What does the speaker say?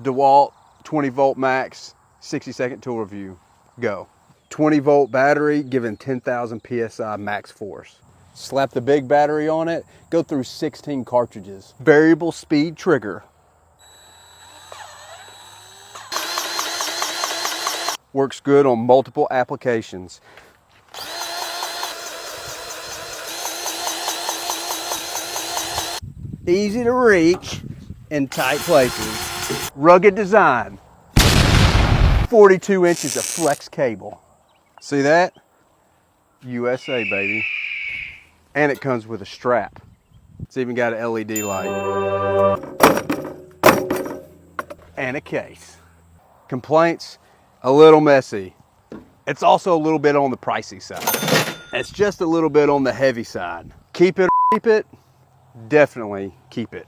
DeWalt 20 volt max, 60-second tool review, go. 20 volt battery giving 10,000 PSI max force. Slap the big battery on it, go through 16 cartridges. Variable speed trigger. Works good on multiple applications. Easy to reach in tight places. Rugged design. 42 inches of flex cable. See that? USA, baby. And it comes with a strap. It's even got an LED light. And a case. Complaints? A little messy. It's also a little bit on the pricey side. It's just a little bit on the heavy side. Keep it or keep it? Definitely keep it.